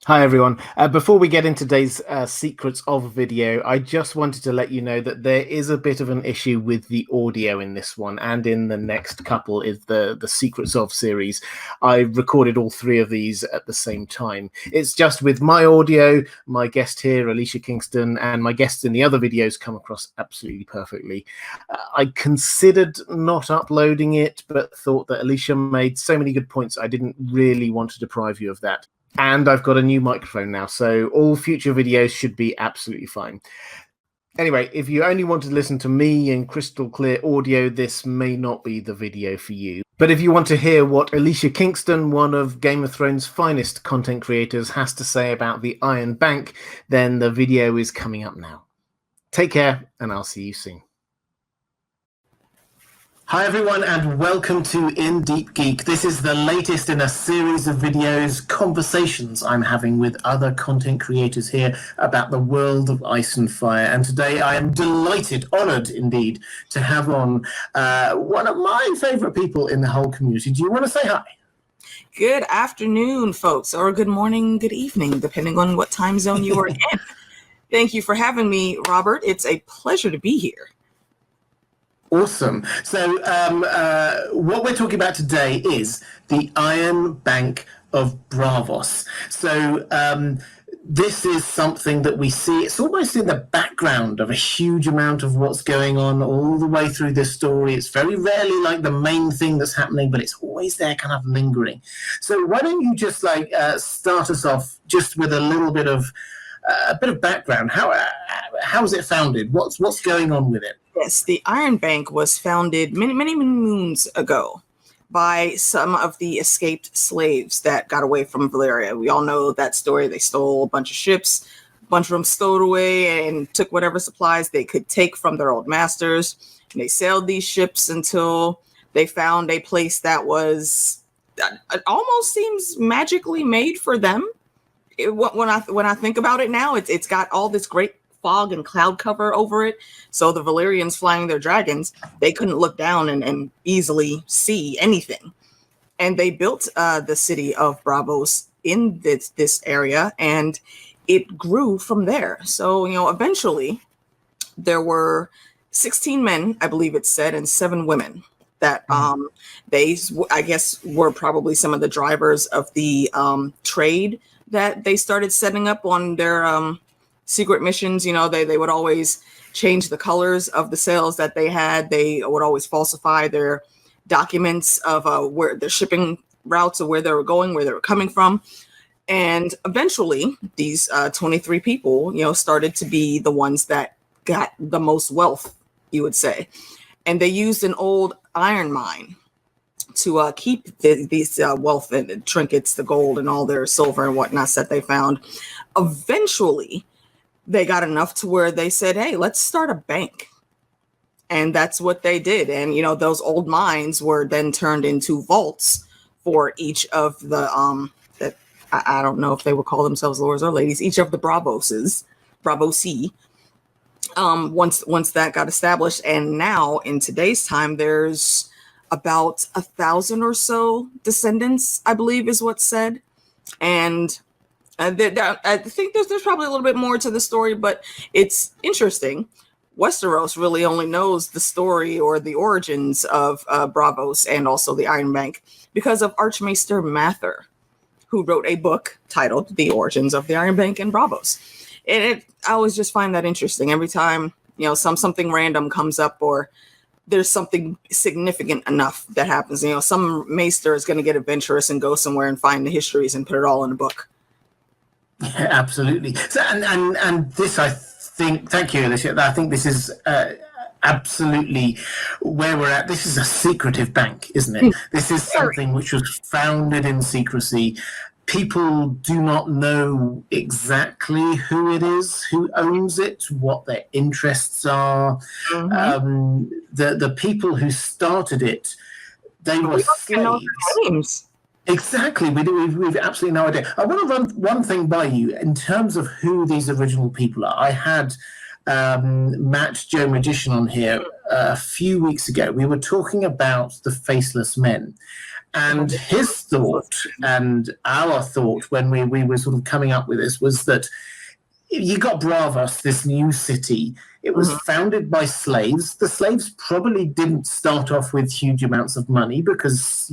Hi everyone. Before we get into today's secrets of video, I just wanted to let you know that there is a bit of an issue with the audio in this one, and in the next couple is the secrets of series. I recorded all three of these at the same time. It's just with my audio, my guest here, Alicia Kingston, and my guests in the other videos come across absolutely perfectly. I considered not uploading it, but thought that Alicia made so many good points I didn't really want to deprive you of that. And I've got a new microphone now, so all future videos should be absolutely fine. Anyway, if you only want to listen to me in crystal clear audio, this may not be the video for you. But if you want to hear what Alicia Kingston, one of Game of Thrones' finest content creators, has to say about the Iron Bank, then the video is coming up now. Take care, and I'll see you soon. Hi everyone, and welcome to In Deep Geek. This is the latest in a series of videos, conversations I'm having with other content creators here about the world of Ice and Fire. And today I am delighted, honoured indeed, to have on one of my favourite people in the whole community. Do you want to say hi? Good afternoon, folks, or good morning, good evening, depending on what time zone you are in. Thank you for having me, Robert. It's a pleasure to be here. Awesome. So what we're talking about today is the Iron Bank of Braavos. So this is something that we see. It's almost in the background of a huge amount of what's going on all the way through this story. It's very rarely like the main thing that's happening, but it's always there kind of lingering. So why don't you just start us off just with a little bit of background. How was it founded? What's going on with it? Yes, the Iron Bank was founded many moons ago by some of the escaped slaves that got away from Valyria. We all know that story. They stole a bunch of ships, a bunch of them stowed away and took whatever supplies they could take from their old masters. And they sailed these ships until they found a place that was, it almost seems magically made for them. When I think about it now, it's got all this great fog and cloud cover over it. So the Valyrians flying their dragons, they couldn't look down and easily see anything. And they built the city of Braavos in this area, and it grew from there. So, eventually there were 16 men, I believe it said, and 7 women that they, I guess, were probably some of the drivers of the trade that they started setting up on their secret missions. They would always change the colors of the sails that they had. They would always falsify their documents of where their shipping routes of where they were going, where they were coming from. And eventually these 23 people, started to be the ones that got the most wealth, you would say. And they used an old iron mine to keep these wealth and the trinkets, the gold and all their silver and whatnot that they found. Eventually, they got enough to where they said, hey, let's start a bank. And that's what they did. And, those old mines were then turned into vaults for each of the, that I don't know if they would call themselves lords or ladies, each of the Braavosi. Once that got established. And now in today's time, there's about 1,000 or so descendants, I believe is what's said. And I think there's probably a little bit more to the story, but it's interesting. Westeros really only knows the story or the origins of Braavos and also the Iron Bank because of Archmaester Mather, who wrote a book titled The Origins of the Iron Bank and Braavos. And I always just find that interesting. Every time, something random comes up or there's something significant enough that happens. Some maester is going to get adventurous and go somewhere and find the histories and put it all in a book. Yeah, absolutely. So, and this, I think, thank you, Alicia. I think this is absolutely where we're at. This is a secretive bank, isn't it? This is something which was founded in secrecy. People do not know exactly who it is, who owns it, what their interests are. The people who started it, they were slaves. Exactly. We've absolutely no idea. I want to run one thing by you in terms of who these original people are. I had Matt Joe Magician on here a few weeks ago, we were talking about the Faceless Men. And his thought and our thought when we were sort of coming up with this was that you got Braavos, this new city. It was founded by slaves. The slaves probably didn't start off with huge amounts of money because,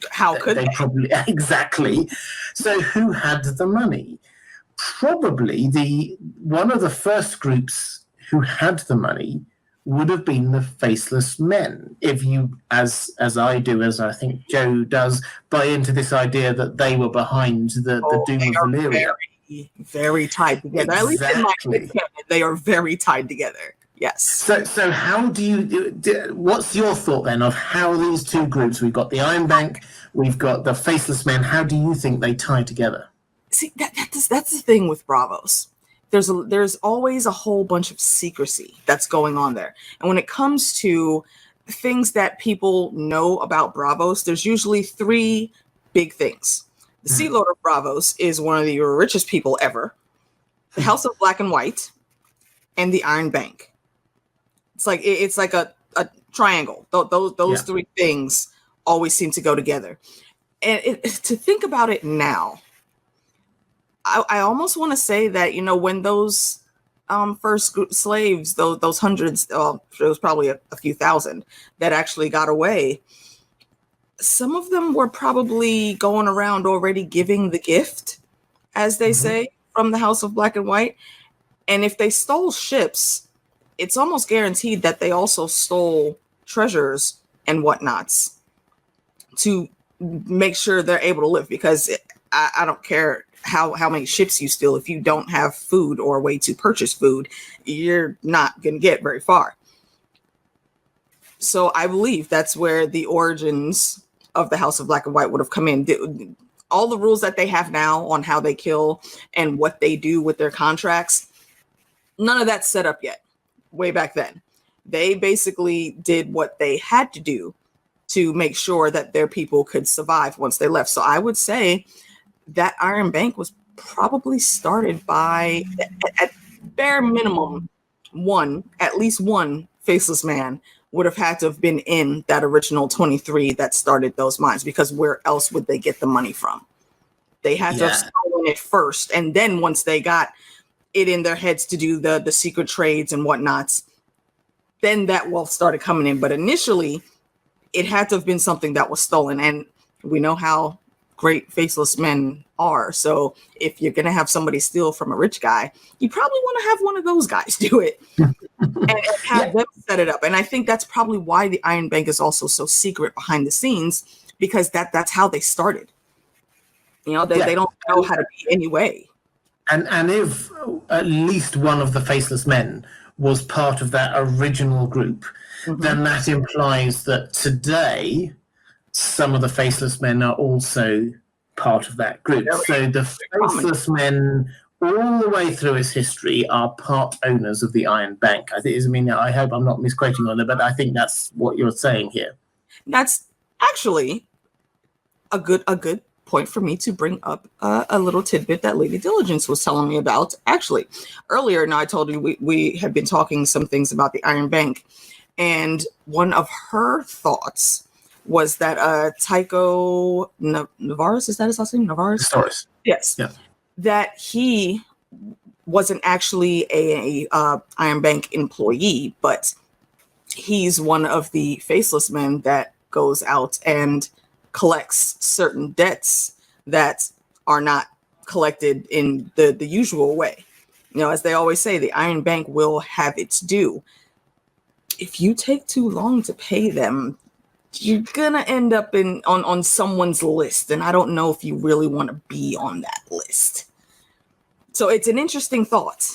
how could they? Probably exactly. So who had the money? Probably one of the first groups who had the money would have been the Faceless Men. If you, as I do, as I think Joe does, buy into this idea that they were behind the doom of Valyria. Very tied together. Exactly. At least in my canon, they are very tied together. Yes. So how do you? What's your thought then of how these two groups? We've got the Iron Bank, we've got the Faceless Men. How do you think they tie together? See, that's the thing with Braavos. There's always a whole bunch of secrecy that's going on there, and when it comes to things that people know about Braavos, there's usually three big things. The Sea Lord of Braavos is one of the richest people ever. The House of Black and White, and the Iron Bank. It's like a triangle. Those three things always seem to go together. And to think about it now, I almost want to say that when those first group slaves, those hundreds, there was probably a few thousand that actually got away. Some of them were probably going around already giving the gift, as they say, from the House of Black and White. And if they stole ships, it's almost guaranteed that they also stole treasures and whatnots to make sure they're able to live. Because I don't care how many ships you steal. If you don't have food or a way to purchase food, you're not going to get very far. So I believe that's where the origins of the House of Black and White would have come in. All the rules that they have now on how they kill and what they do with their contracts, none of that's set up yet. Way back then, they basically did what they had to do to make sure that their people could survive once they left. So I would say that Iron Bank was probably started by, at bare minimum, at least one Faceless Man would have had to have been in that original 23 that started those mines, because where else would they get the money from? They had to have stolen it first. And then once they got it in their heads to do the secret trades and whatnots, then that wealth started coming in. But initially, it had to have been something that was stolen. And we know how great Faceless Men are. So if you're going to have somebody steal from a rich guy, you probably want to have one of those guys do it and have them set it up. And I think that's probably why the Iron Bank is also so secret behind the scenes, because that's how they started. They don't know how to be anyway. And if at least one of the Faceless Men was part of that original group, then that implies that today some of the Faceless Men are also part of that group. So the Faceless Men, all the way through its history, are part owners of the Iron Bank. I hope I'm not misquoting on it, but I think that's what you're saying here. That's actually a good point for me to bring up a little tidbit that Lady Diligence was telling me about. Actually, earlier, now I told you we had been talking some things about the Iron Bank, and one of her thoughts was that Tycho Nestoris, is that his last name? Nestoris. Yes. Yeah. That he wasn't actually a Iron Bank employee, but he's one of the Faceless Men that goes out and collects certain debts that are not collected in the usual way. As they always say, the Iron Bank will have its due. If you take too long to pay them, you're gonna end up on someone's list, and I don't know if you really want to be on that list. So it's an interesting thought.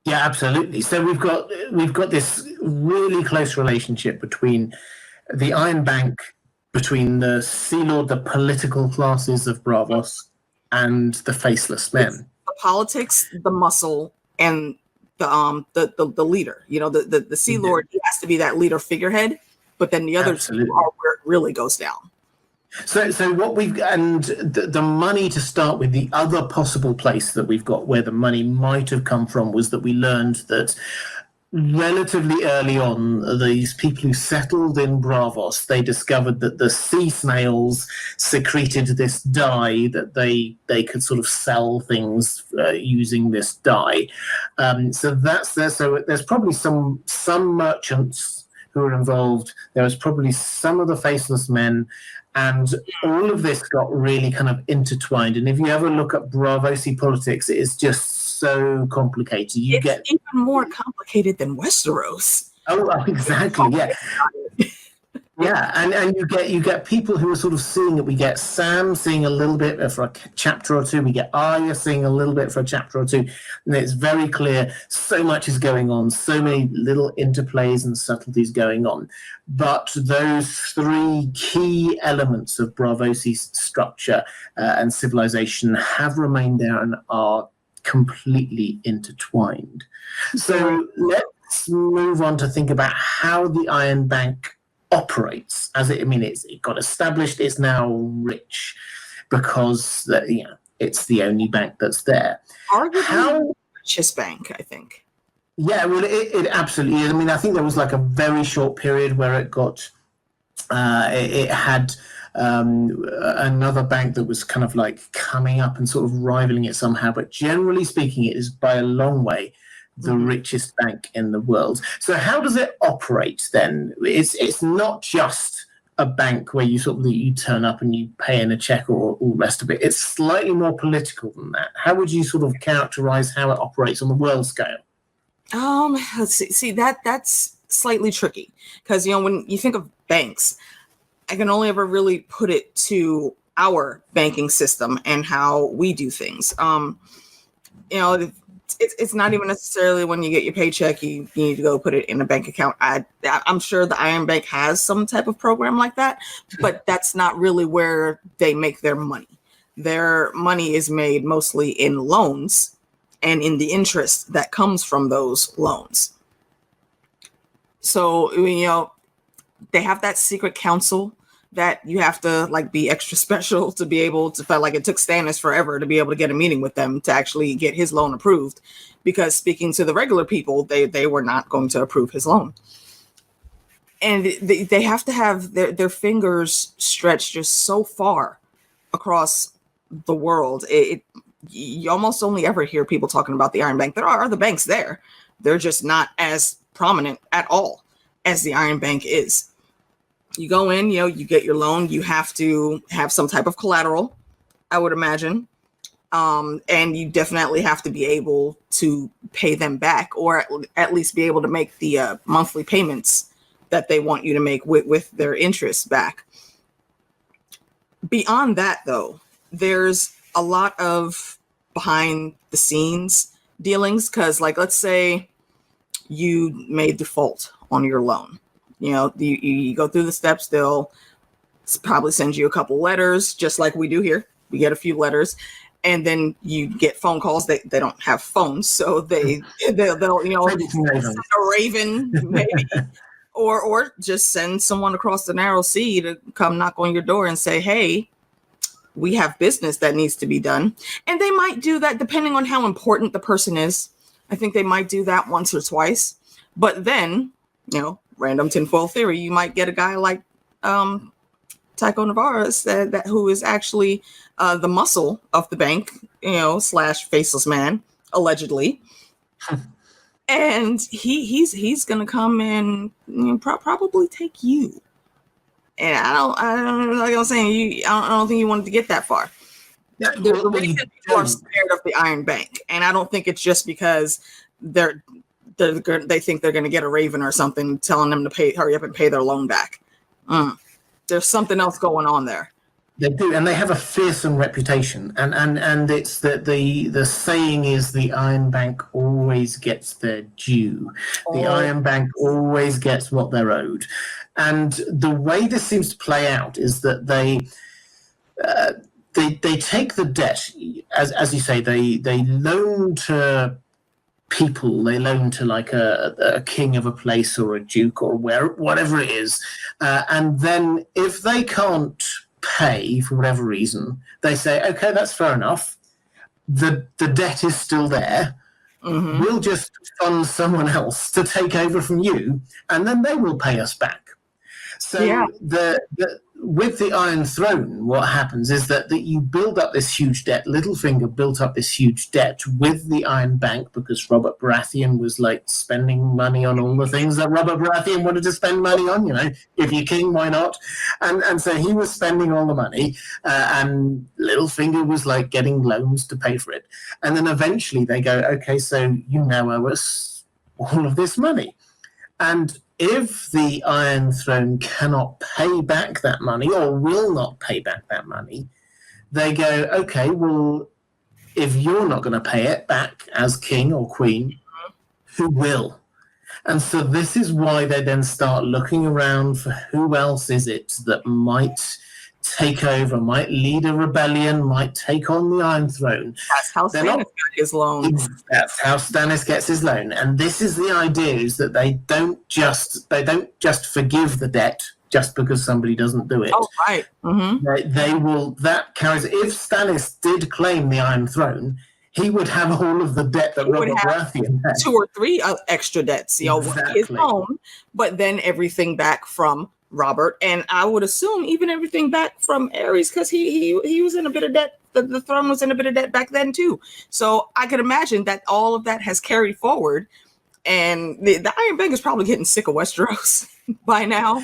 Yeah, absolutely. So we've got this really close relationship between the Iron Bank, between the Sea Lord, the political classes of Braavos, and the Faceless Men. It's the politics, the muscle, and the leader. The Sea Lord, he has to be that leader figurehead. But then the other two are where it really goes down. So what the money, to start with, the other possible place that we've got where the money might have come from was that we learned that relatively early on, these people who settled in Braavos, they discovered that the sea snails secreted this dye that they could sort of sell things using this dye. So that's there. So there's probably some merchants who are involved. There was probably some of the Faceless Men, and all of this got really kind of intertwined. And if you ever look at Braavosi politics, it is just so complicated. It's even more complicated than Westeros. Oh, exactly. Yeah. Yeah, and you get people who are sort of seeing it. We get Sam seeing a little bit for a chapter or two. We get Arya seeing a little bit for a chapter or two. And it's very clear so much is going on, so many little interplays and subtleties going on. But those three key elements of Braavosi's structure and civilization have remained there and are completely intertwined. So let's move on to think about how the Iron Bank operates. It got established. It's now rich because it's the only bank that's there. Arguably the richest bank, I think. Yeah, well, it absolutely is. I mean, I think there was like a very short period where it got, it had another bank that was kind of like coming up and sort of rivaling it somehow. But generally speaking, it is by a long way the richest bank in the world. So how does it operate then? It's not just a bank where you turn up and you pay in a check or all the rest of it. It's slightly more political than that. How would you sort of characterize how it operates on the world scale? Let's see that's slightly tricky because when you think of banks, I can only ever really put it to our banking system and how we do things. It's not even necessarily when you get your paycheck, you need to go put it in a bank account. I'm sure the Iron Bank has some type of program like that, but that's not really where they make their money. Their money is made mostly in loans and in the interest that comes from those loans. So, they have that secret council that you have to be extra special to be able to feel like it took Stannis forever to be able to get a meeting with them to actually get his loan approved, because speaking to the regular people, they were not going to approve his loan. And they have to have their fingers stretched just so far across the world. You almost only ever hear people talking about the Iron Bank. There are other banks there. They're just not as prominent at all as the Iron Bank is. You go in, you get your loan. You have to have some type of collateral, I would imagine. And you definitely have to be able to pay them back, or at least be able to make the monthly payments that they want you to make with their interest back. Beyond that, though, there's a lot of behind the scenes dealings, because let's say you made default on your loan. You go through the steps. They'll probably send you a couple letters, just like we do here. We get a few letters, and then you get phone calls. They don't have phones, so they'll send a raven maybe, or just send someone across the narrow sea to come knock on your door and say, "Hey, we have business that needs to be done." And they might do that depending on how important the person is. I think they might do that once or twice, but then random tinfoil theory, you might get a guy like Tycho Nestoris that who is actually the muscle of the bank, / Faceless Man, allegedly. And he's gonna come and probably take you. And I don't like I was saying, I don't think you wanted to get that far. There's a reason people are scared of the Iron Bank, and I don't think it's just because they think they're going to get a raven or something telling them to hurry up and pay their loan back. There's something else going on there. They do, and they have a fearsome reputation. And it's that the saying is the Iron Bank always gets their due. The Iron Bank always gets what they're owed. And the way this seems to play out is that they take the debt, as you say, they loan to people. They loan to a king of a place or a duke or whatever it is, and then if they can't pay for whatever reason, they say, okay, that's fair enough. The debt is still there, We'll just fund someone else to take over from you, and then they will pay us back. So with the Iron Throne, what happens is that you build up this huge debt. Littlefinger built up this huge debt with the Iron Bank because Robert Baratheon was like spending money on all the things that Robert Baratheon wanted to spend money on. You know, if you're king, why not? And so he was spending all the money, and Littlefinger was like getting loans to pay for it. And then eventually they go, okay, so you now owe us all of this money. And if the Iron Throne cannot pay back that money or will not pay back that money, they go, okay, well, if you're not going to pay it back as king or queen, who will? And so this is why they then start looking around for who else is it that might take over, might lead a rebellion, might take on the Iron Throne. That's how Stannis got his loan. That's how Stannis gets his loan. And this is the idea, is that they don't just forgive the debt just because somebody doesn't do it. Oh, right. Mm-hmm. They will, that carries, if Stannis did claim the Iron Throne, he would have all of the debt that Robert Baratheon had. 2 or 3 extra debts, his own, but then everything back from Robert, and I would assume even everything back from Aerys, because he was in a bit of debt. The throne was in a bit of debt back then too. So I could imagine that all of that has carried forward, and the Iron Bank is probably getting sick of Westeros by now,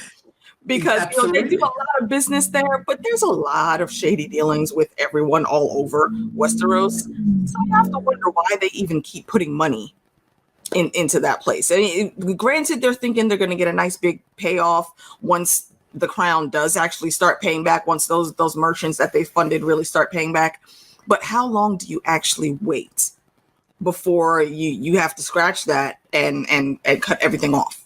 because they do a lot of business there, but there's a lot of shady dealings with everyone all over Westeros. So you have to wonder why they even keep putting money into that place. I mean, granted, they're thinking they're going to get a nice big payoff once the crown does actually start paying back, once those merchants that they funded really start paying back. But how long do you actually wait before you have to scratch that and cut everything off?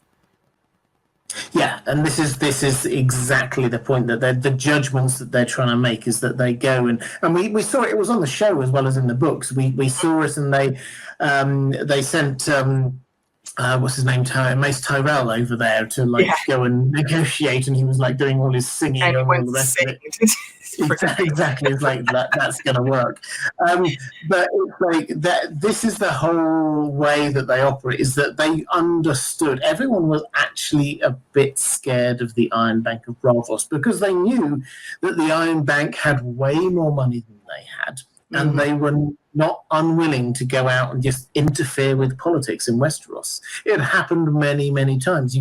Yeah, and this is exactly the point, that the judgments that they're trying to make is that they go and we saw it was on the show as well as in the books. We saw it, and they sent what's his name, Mace Tyrell over there to go and negotiate, and he was like doing all his singing and all the rest of it. Exactly, it's like that's gonna work. But it's like that. This is the whole way that they operate, is that they understood. Everyone was actually a bit scared of the Iron Bank of Braavos, because they knew that the Iron Bank had way more money than they had, and they were not unwilling to go out and just interfere with politics in Westeros. It happened many, many times.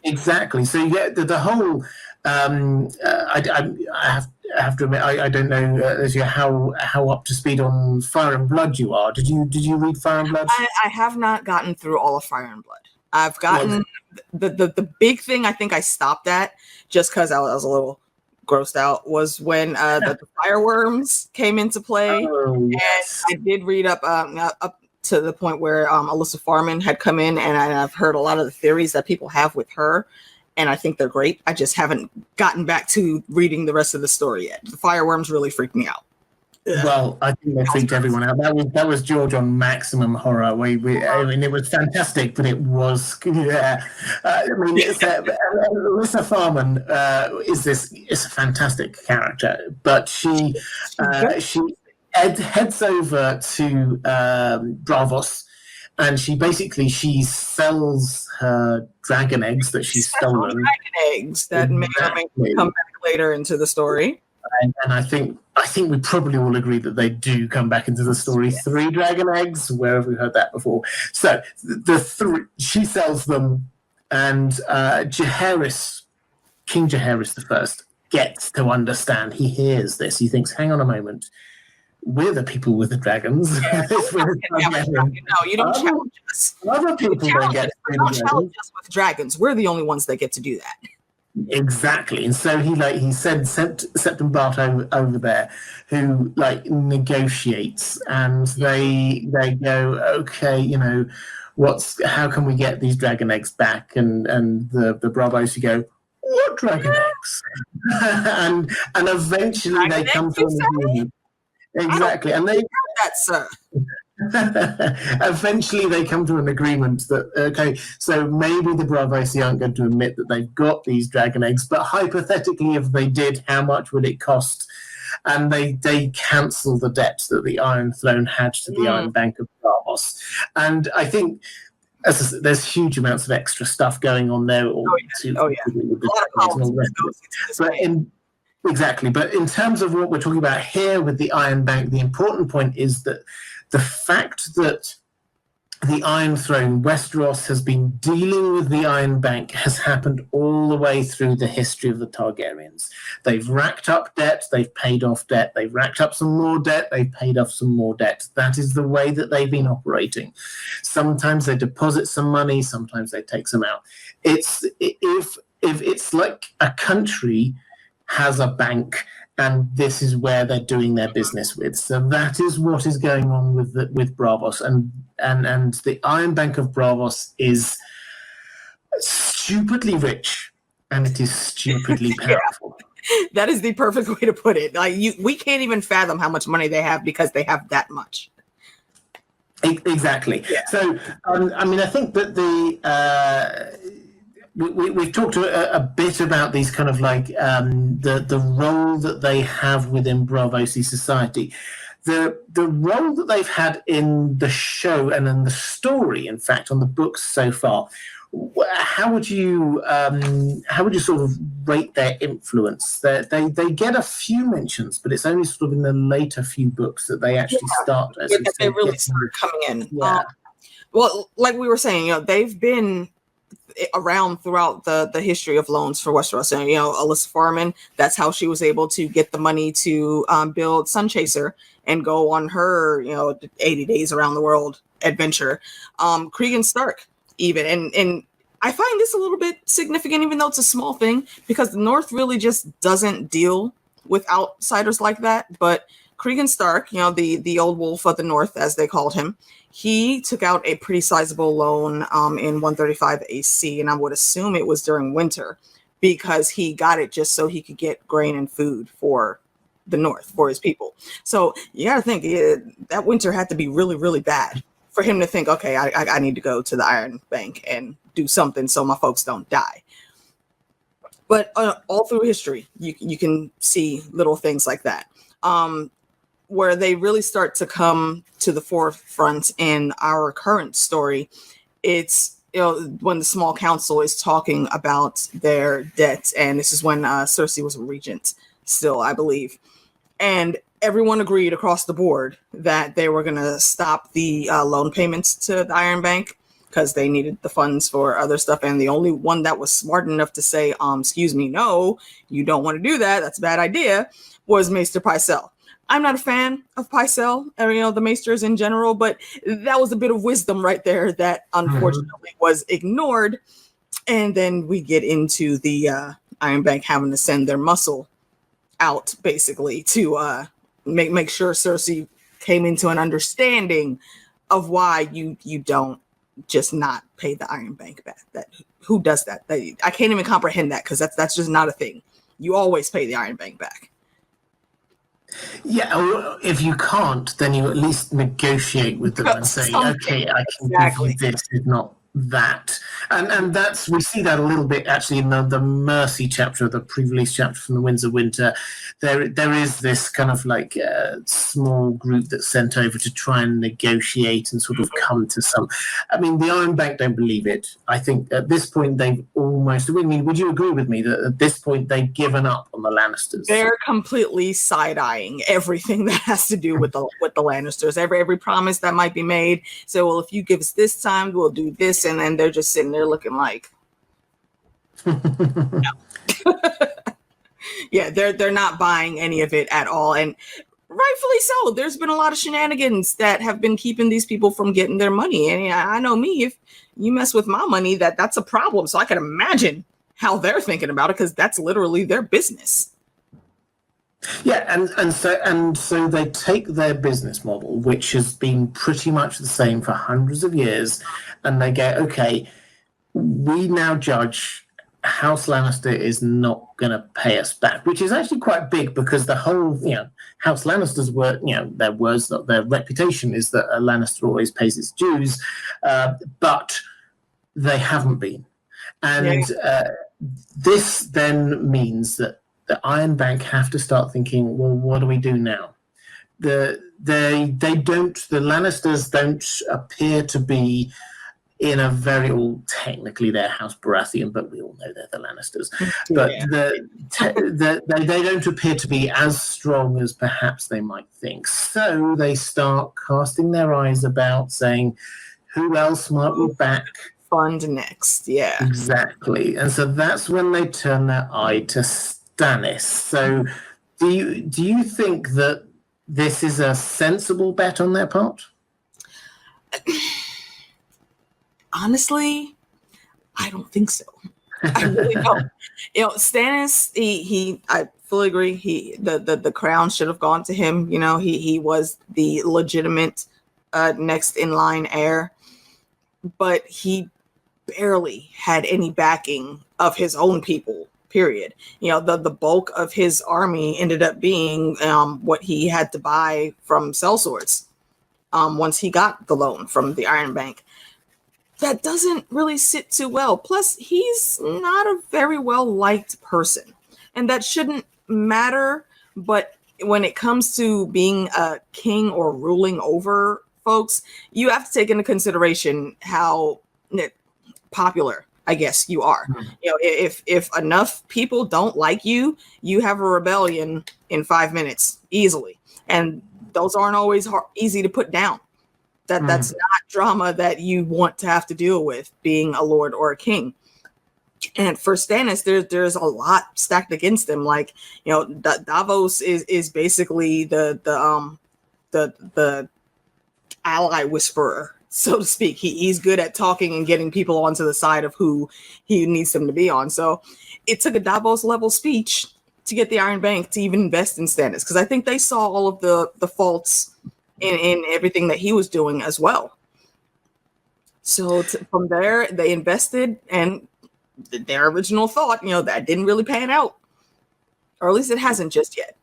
Exactly. So you get the whole. I have to admit, I don't know how up to speed on Fire and Blood you are. Did you read Fire and Blood? I have not gotten through all of Fire and Blood. I've gotten the big thing. I think I stopped at, just because I was a little grossed out, was when the fireworms came into play. Yes. And I did read up to the point where Alyssa Farman had come in, and I've heard a lot of the theories that people have with her, and I think they're great. I just haven't gotten back to reading the rest of the story yet. The fireworms really freaked me out. Well, I think they freaked everyone out. That was George on maximum horror. I mean, it was fantastic, but it was I mean, Alyssa Farman is a fantastic character, but she heads over to Braavos, and she sells her dragon eggs that she's stolen. Dragon eggs that may or may come back later into the story. And I think we probably all agree that they do come back into the story. Yes. 3 dragon eggs. Where have we heard that before? So she sells them, and King Jaehaerys I gets to understand. He hears this. He thinks, "Hang on a moment. We're the people with the dragons." No, you don't challenge us. Other people don't get challenge us with dragons. We're the only ones that get to do that. Exactly. And so he sent Septon Bart over there, who negotiates, and they go, okay, how can we get these dragon eggs back? And the Braavosi go, what dragon eggs? and eventually dragon they come to an agreement. Exactly. And they that, sir. Eventually they come to an agreement that, okay, so maybe the Braavosi aren't going to admit that they've got these dragon eggs, but hypothetically, if they did, how much would it cost? And they cancel the debt that the Iron Throne had to the Iron Bank of Braavos. Braavos. And I think there's huge amounts of extra stuff going on there. Exactly. But in terms of what we're talking about here with the Iron Bank, the important point is that the fact that the Iron Throne, Westeros, has been dealing with the Iron Bank has happened all the way through the history of the Targaryens. They've racked up debt, they've paid off debt, they've racked up some more debt, they've paid off some more debt. That is the way that they've been operating. Sometimes they deposit some money, sometimes they take some out. If it's like a country has a bank, and this is where they're doing their business with. So that is what is going on with Braavos, and the Iron Bank of Braavos is stupidly rich, and it is stupidly powerful. That is the perfect way to put it. Like we can't even fathom how much money they have because they have that much. Exactly. Yeah. So I think that we've talked a bit about these kind of like the role that they have within Braavosi society. The role that they've had in the show and in the story, in fact, on the books so far. How would you sort of rate their influence? They get a few mentions, but it's only sort of in the later few books that they actually start. They really start coming in. Yeah. Well, like we were saying, they've been around throughout the history of loans for Westeros. And Alyssa Farman, that's how she was able to get the money to build Sunchaser and go on her 80 days around the world adventure. Cregan Stark even, and I find this a little bit significant, even though it's a small thing, because the North really just doesn't deal with outsiders like that. But Cregan Stark, the old wolf of the North, as they called him, he took out a pretty sizable loan in 135 AC, and I would assume it was during winter, because he got it just so he could get grain and food for the North, for his people. So you got to think that winter had to be really, really bad for him to think, okay, I need to go to the Iron Bank and do something so my folks don't die. But all through history, you can see little things like that. Where they really start to come to the forefront in our current story, it's when the small council is talking about their debts, and this is when Cersei was a regent still, I believe, and everyone agreed across the board that they were going to stop the loan payments to the Iron Bank because they needed the funds for other stuff. And the only one that was smart enough to say, excuse me, no, you don't want to do that, that's a bad idea, was Maester Pycelle. I'm not a fan of Pycelle, the Maesters in general, but that was a bit of wisdom right there that unfortunately was ignored. And then we get into the Iron Bank having to send their muscle out, basically, to make sure Cersei came into an understanding of why you don't just not pay the Iron Bank back. That who does that? I can't even comprehend that, because that's just not a thing. You always pay the Iron Bank back. Yeah, if you can't, then you at least negotiate with them and say, okay, I can give you this, if not that. And that's, we see that a little bit actually in the Mercy chapter, the pre-release chapter from the Winds of Winter. There is this kind of like small group that's sent over to try and negotiate and sort of come to some. I mean, the Iron Bank don't believe it. I think at this point they've almost. I mean, would you agree with me that at this point they've given up on the Lannisters? They're completely side-eyeing everything that has to do with the Lannisters. Every promise that might be made. So, well, if you give us this time, we'll do this, and then they're just sitting there looking like. Yeah, they're not buying any of it at all, and rightfully so. There's been a lot of shenanigans that have been keeping these people from getting their money, and I know me, if you mess with my money, that's a problem. So I can imagine how they're thinking about it, because that's literally their business. Yeah, and so they take their business model, which has been pretty much the same for hundreds of years, and they go, okay, we now judge House Lannister is not going to pay us back, which is actually quite big, because the whole, House Lannisters were, their reputation is that a Lannister always pays its dues, but they haven't been. And this then means that the Iron Bank have to start thinking, well, what do we do now? The the Lannisters don't appear to be in a very, well, technically they're House Baratheon, but we all know they're the Lannisters. But they don't appear to be as strong as perhaps they might think. So they start casting their eyes about, saying, who else might we back? Fund next, yeah. Exactly. And so that's when they turn their eye to Stannis. So do you think that this is a sensible bet on their part? Honestly, I don't think so. I really don't. Stannis, I fully agree. The crown should have gone to him. He was the legitimate next in line heir, but he barely had any backing of his own people. Period. The bulk of his army ended up being what he had to buy from sellswords once he got the loan from the Iron Bank. That doesn't really sit too well. Plus, he's not a very well-liked person. And that shouldn't matter. But when it comes to being a king or ruling over folks, you have to take into consideration how popular, I guess, you are. If enough people don't like you, you have a rebellion in 5 minutes, easily. And those aren't always easy to put down. That's not drama that you want to have to deal with being a lord or a king. And for Stannis, there's a lot stacked against him. Like, Davos is basically the ally whisperer, so to speak. He's good at talking and getting people onto the side of who he needs them to be on. So it took a Davos level speech to get the Iron Bank to even invest in Stannis, because I think they saw all of the faults in everything that he was doing as well. So from there, they invested, and their original thought, that didn't really pan out, or at least it hasn't just yet.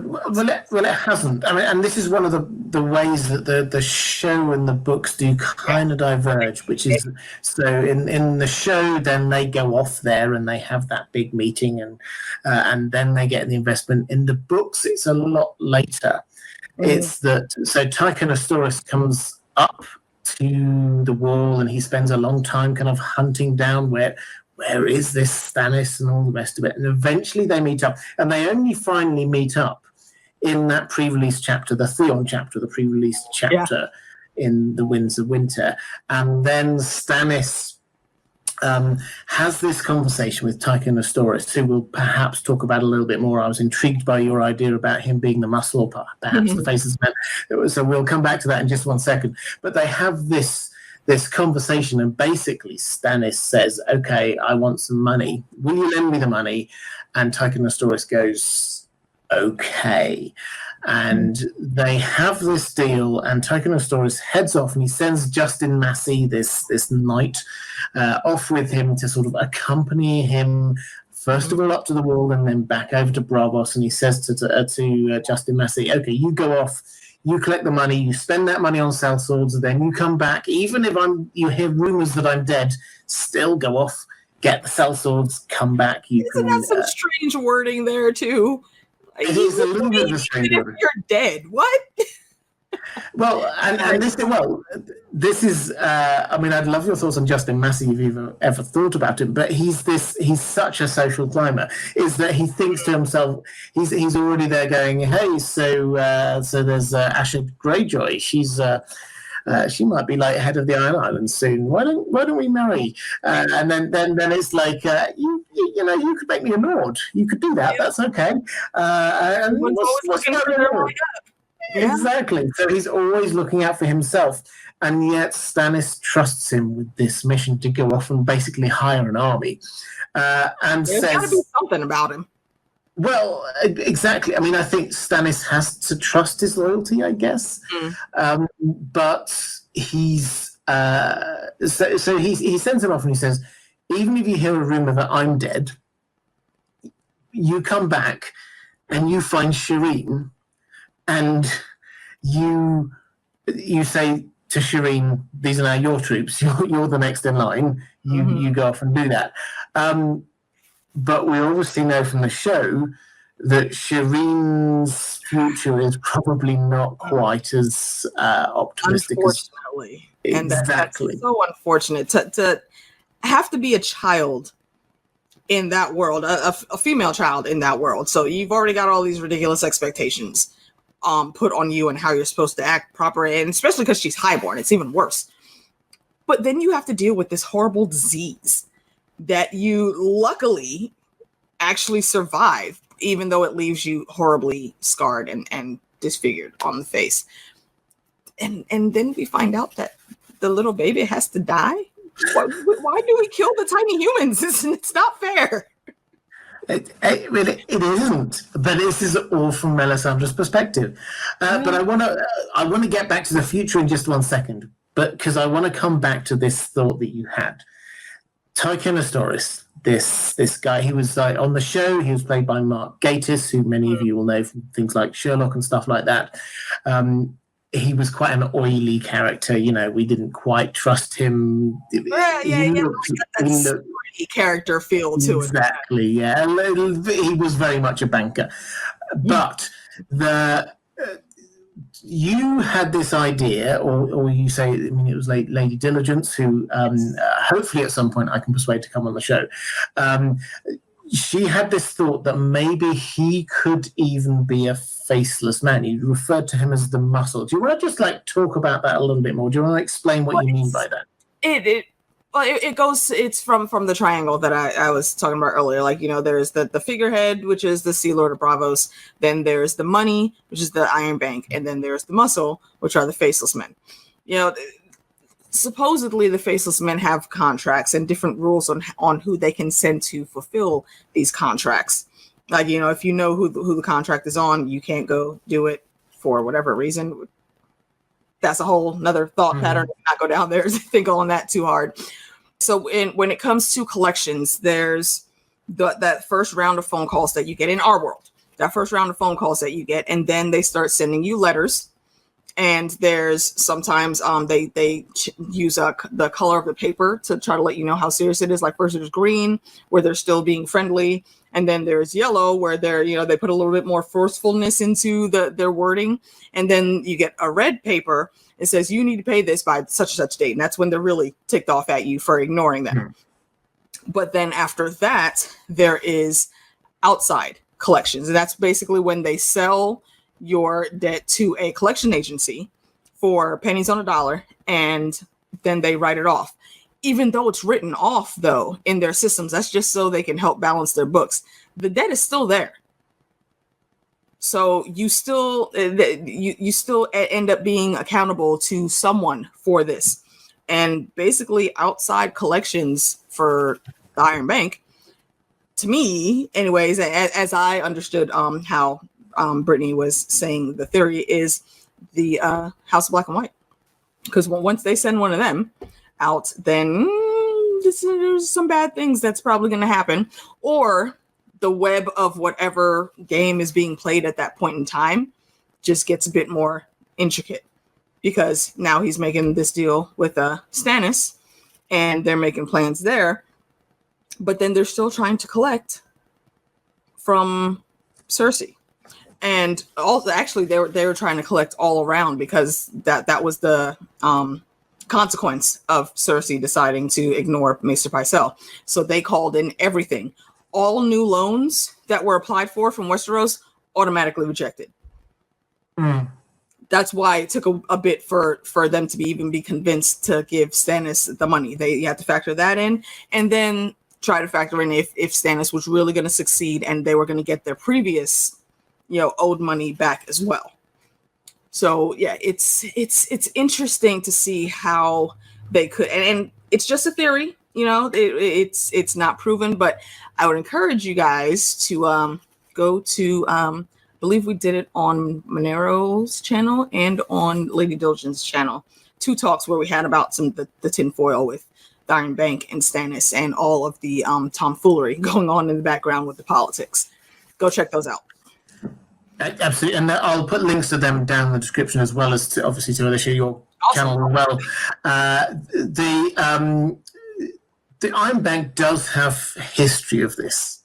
Well, it hasn't. I mean, and this is one of the ways that the show and the books do kind of diverge, which is, so in the show, then they go off there and they have that big meeting, and then they get the investment. In the books, it's a lot later. It's that, so Tycho Nestoris comes up to the wall and he spends a long time kind of hunting down where is this Stannis and all the rest of it. And eventually they meet up, and they only finally meet up in that pre-release chapter, the Theon chapter, the pre-release chapter in The Winds of Winter. And then Stannis has this conversation with Tycho Nestoris, who we'll perhaps talk about a little bit more. I was intrigued by your idea about him being the muscle, or perhaps the Faceless Men. So we'll come back to that in just 1 second. But they have this conversation, and basically Stannis says, okay, I want some money. Will you lend me the money? And Tycho Nestoris goes, okay. And they have this deal, and Tycho Nestoris heads off, and he sends Justin Massey, this knight, off with him to sort of accompany him, first of all up to the wall, and then back over to Braavos. And he says to Justin Massey, okay, you go off, you collect the money, you spend that money on sellswords, then you come back. Even if you hear rumors that I'm dead, still go off, get the sellswords, come back. Isn't that some strange wording there too? It is a little bit of a strange wording. You're dead. What? Well, and this is. I mean, I'd love your thoughts on Justin Massey if you've ever thought about him. But he's such a social climber. Is that he thinks to himself, he's already there going, hey, so there's Asha Greyjoy. She might be like head of the Iron Islands soon. Why don't we marry? And then it's like you could make me a lord. You could do that. That's okay. And what's Exactly. So he's always looking out for himself, and yet Stannis trusts him with this mission to go off and basically hire an army. And there's got to be something about him. Well, exactly. I mean, I think Stannis has to trust his loyalty, I guess. But he's so he sends him off, and he says, even if you hear a rumor that I'm dead, you come back and you find Shireen, and you say to Shireen, these are now your troops. You're the next in line. You go off and do that. But we obviously know from the show that Shireen's future is probably not quite as optimistic as... Unfortunately. Exactly. And that's so unfortunate to have to be a child in that world, a female child in that world. So you've already got all these ridiculous expectations put on you and how you're supposed to act proper, and especially because she's highborn, it's even worse. But then you have to deal with this horrible disease that you luckily actually survive, even though it leaves you horribly scarred and disfigured on the face. And then we find out that the little baby has to die. Why do we kill the tiny humans? It's not fair. It isn't, but this is all from Melisandre's perspective. But I want to get back to the future in just 1 second, but because I want to come back to this thought that you had. Tycho Nestoris, this guy, he was on the show. He was played by Mark Gatiss, who many of you will know from things like Sherlock and stuff like that. He was quite an oily character. You know, we didn't quite trust him. Character feel to it. Exactly, yeah. He was very much a banker. But you had this idea, or you say, I mean, it was Lady Diligence, who hopefully at some point I can persuade to come on the show. She had this thought that maybe he could even be a faceless man. You referred to him as the muscle. Do you want to just talk about that a little bit more? Do you want to explain what you mean by that? It's from the triangle that I was talking about earlier. There's the figurehead, which is the Sea Lord of Braavos. Then there's the money, which is the Iron Bank. And then there's the muscle, which are the Faceless Men. Supposedly the Faceless Men have contracts and different rules on who they can send to fulfill these contracts. If you know who the contract is on, you can't go do it for whatever reason. That's a whole nother thought pattern. Not go down there to think on that too hard. So when it comes to collections, there's that first round of phone calls that you get in our world. That first round of phone calls that you get, and then they start sending you letters. And there's sometimes they use the color of the paper to try to let you know how serious it is. Like first there's green, where they're still being friendly, and then there's yellow, where they put a little bit more forcefulness into their wording, and then you get a red paper. It says you need to pay this by such and such date, and that's when they're really ticked off at you for ignoring them. But then after that, there is outside collections, and that's basically when they sell your debt to a collection agency for pennies on a dollar, and then they write it off. Even though it's written off, though, in their systems, that's just so they can help balance their books. The debt is still there. So you still end up being accountable to someone for this. And basically outside collections for the Iron Bank, to me, anyways, as I understood how Brittany was saying, the theory is the House of Black and White. Because once they send one of them out, then there's some bad things that's probably going to happen. Or the web of whatever game is being played at that point in time just gets a bit more intricate. Because now he's making this deal with Stannis, and they're making plans there. But then they're still trying to collect from Cersei. And also, actually, they were trying to collect all around, because that was the consequence of Cersei deciding to ignore Maester Pycelle. So they called in everything. All new loans that were applied for from Westeros automatically rejected. That's why it took a bit for them to even be convinced to give Stannis the money. You had to factor that in, and then try to factor in if Stannis was really going to succeed and they were going to get their previous owed money back as well. So yeah, it's interesting to see how they could, and it's just a theory, it's not proven, but I would encourage you guys to go to I believe we did it on Monero's channel and on Lady Diligent's channel, 2 talks where we had about the tinfoil with the Iron Bank and Stannis and all of the tomfoolery going on in the background with the politics. Go check those out. Absolutely, and I'll put links to them down in the description, as well as to Alicia, your channel as well. The Iron Bank does have history of this.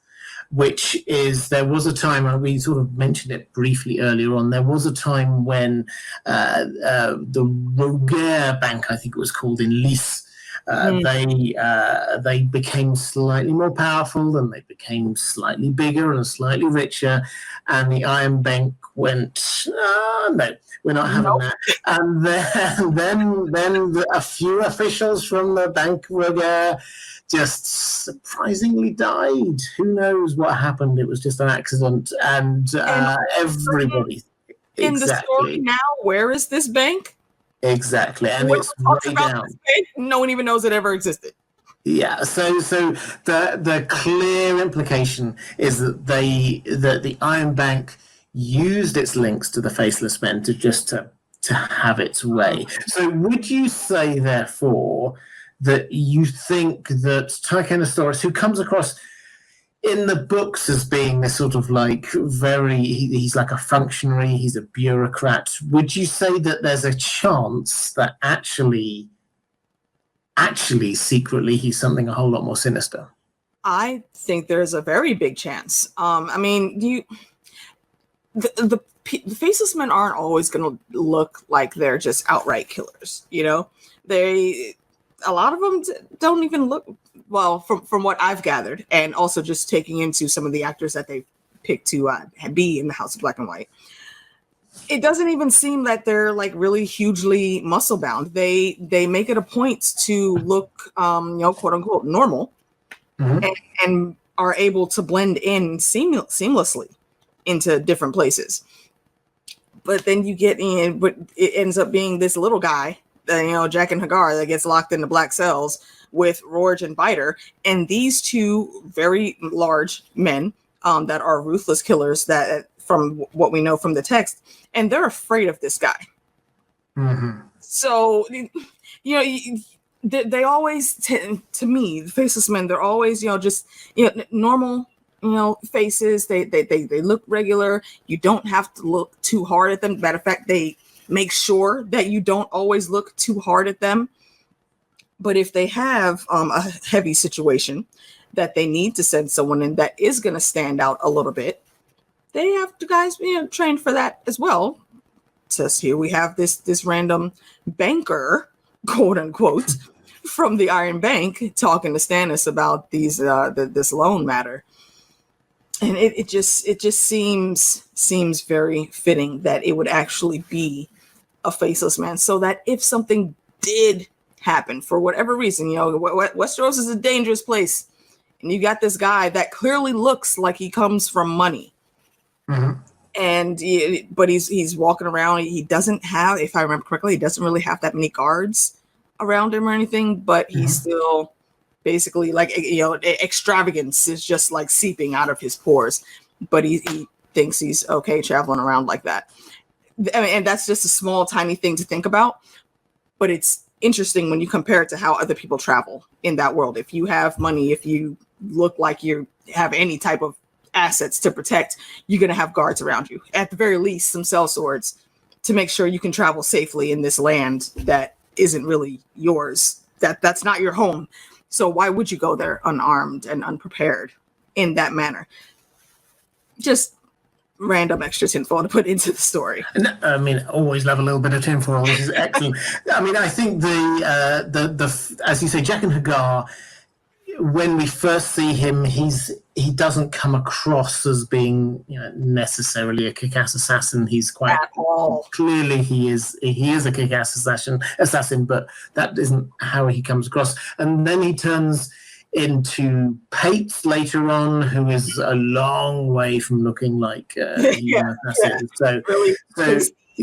which is there was a time, and we sort of mentioned it briefly earlier on, there was a time when the Roger Bank, I think it was called, in Lys, they became slightly more powerful, and they became slightly bigger and slightly richer, and the Iron Bank went, no, we're not having that. And then a few officials from the Bank Roger just surprisingly died. Who knows what happened? It was just an accident, and everybody. In the story now, where is this bank? Exactly, and it's way down. No one even knows it ever existed. Yeah, so the clear implication is that the Iron Bank used its links to the Faceless Men to have its way. So would you say, therefore, that you think that Tycho Nestoris, who comes across in the books as being this sort of like he's like a functionary, he's a bureaucrat, would you say that there's a chance that actually secretly he's something a whole lot more sinister? I think there's a very big chance. I mean, the Faceless Men aren't always going to look like they're just outright killers. You know, a lot of them don't even look well from what I've gathered, and also just taking into some of the actors that they picked to be in the House of Black and White. It doesn't even seem that they're like really hugely muscle bound. They make it a point to look, quote unquote, normal, and are able to blend in seamlessly into different places. But then you get in, but it ends up being this little guy, Jack and Hagar, that gets locked into black cells with Rorge and Biter, and these two very large men that are ruthless killers, that from what we know from the text, and they're afraid of this guy. So, they always, to me, the Faceless Men, they're always, just normal, faces. They look regular. You don't have to look too hard at them. Matter of fact, they make sure that you don't always look too hard at them. But if they have a heavy situation that they need to send someone in that is going to stand out a little bit, they have to guys trained for that as well. So here we have this random banker, quote unquote, from the Iron Bank talking to Stannis about this loan matter. And it just seems very fitting that it would actually be a Faceless Man, so that if something did happen for whatever reason, Westeros is a dangerous place, and you got this guy that clearly looks like he comes from money, but he's walking around. He doesn't have, if I remember correctly, he doesn't really have that many guards around him or anything, but he's still basically like, extravagance is just like seeping out of his pores, but he thinks he's okay traveling around like that. I mean, and that's just a small, tiny thing to think about, but it's interesting when you compare it to how other people travel in that world. If you have money, if you look like you have any type of assets to protect, you're going to have guards around you. At the very least, some sellswords to make sure you can travel safely in this land that isn't really yours. That's not your home. So why would you go there unarmed and unprepared in that manner? Just random extra tinfoil to put into the story. I mean, always love a little bit of tinfoil. This is excellent. I mean, I think the as you say, Jack and Hagar, when we first see him, he doesn't come across as being necessarily a kick-ass assassin. He's quite clearly he is a kick-ass assassin, but that isn't how he comes across. And then he turns into Pates later on, who is a long way from looking like an assassin. So really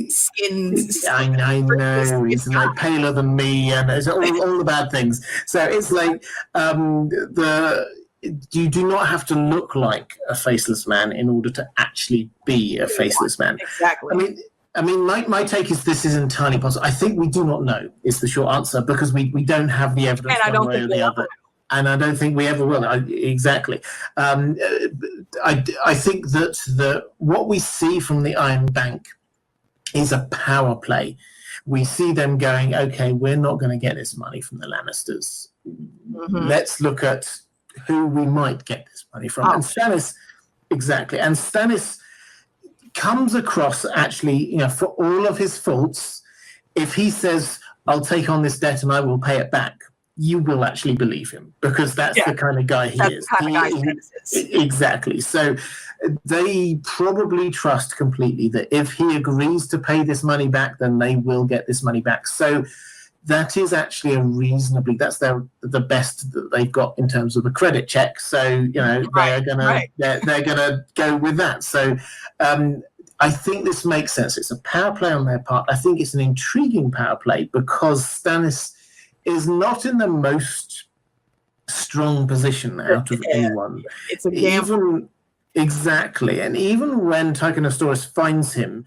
skinned. I know he's like paler than me, and it's all the bad things. So it's like you do not have to look like a faceless man in order to actually be a faceless man. Exactly. I mean, my take is this is entirely possible. I think we do not know is the short answer, because we don't have the evidence one way or the other. And I don't think we ever will. Exactly. I think that what we see from the Iron Bank is a power play. We see them going, okay, we're not going to get this money from the Lannisters. Let's look at who we might get this money from. Oh. And Stannis, exactly. And Stannis comes across, actually, for all of his faults, if he says, I'll take on this debt and I will pay it back, you will actually believe him, because that's the kind of guy he is. The kind of guy Stannis is. Exactly. So they probably trust completely that if he agrees to pay this money back, then they will get this money back. So that is actually that's the best that they've got in terms of a credit check. So they're gonna go with that. So I think this makes sense. It's a power play on their part. I think it's an intriguing power play because Stannis is not in the most strong position out of anyone. It's a gamble. Exactly. And even when Tycho Nestoris finds him,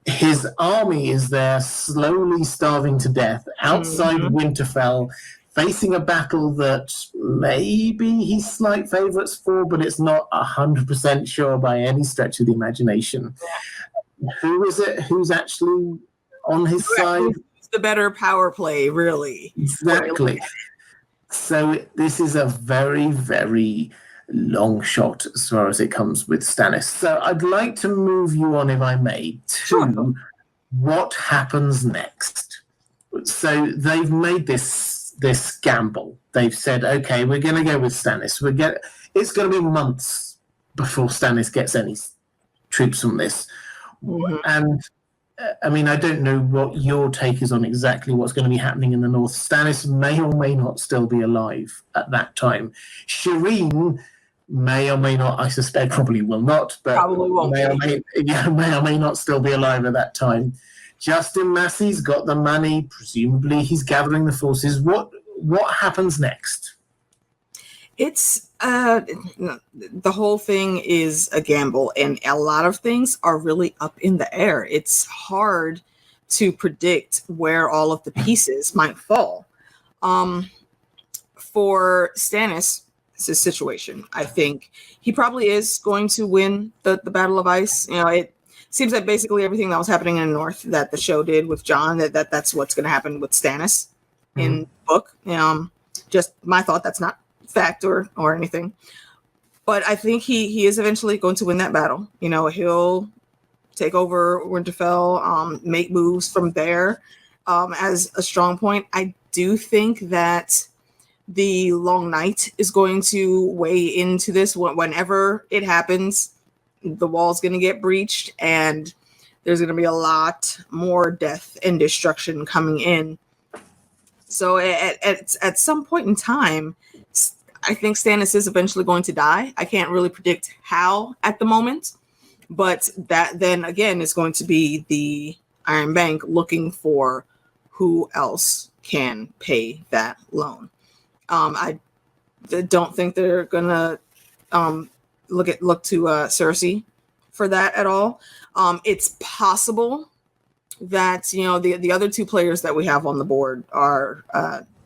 his army is there slowly starving to death outside Winterfell, facing a battle that maybe he's slight favourites for, but it's not 100% sure by any stretch of the imagination. Yeah. Who is it who's actually on his side? Who's the better power play, really? Exactly. So this is a very, very long shot as far as it comes with Stannis. So I'd like to move you on, if I may, to what happens next. So they've made this gamble. They've said, okay, we're going to go with Stannis. It's going to be months before Stannis gets any troops from this. Mm-hmm. And I mean, I don't know what your take is on exactly what's going to be happening in the north. Stannis may or may not still be alive at that time. Shireen may or may not, I suspect probably will not, but probably won't may or may not still be alive at that time. Justin Massey's got the money. Presumably he's gathering the forces. What happens next? It's the whole thing is a gamble, and a lot of things are really up in the air. It's hard to predict where all of the pieces might fall. For Stannis' situation, I think he probably is going to win the Battle of Ice. It seems that basically everything that was happening in the North that the show did with Jon, that's what's going to happen with Stannis in the book. Just my thought. That's not fact or anything, but I think he is eventually going to win that battle. He'll take over Winterfell, make moves from there as a strong point. I do think that the Long Night is going to weigh into this. Whenever it happens, the wall's going to get breached, and there's going to be a lot more death and destruction coming in. So at some point in time, I think Stannis is eventually going to die. I can't really predict how at the moment, but that then again is going to be the Iron Bank looking for who else can pay that loan. I don't think they're gonna look to Cersei for that at all. It's possible that the other two players that we have on the board are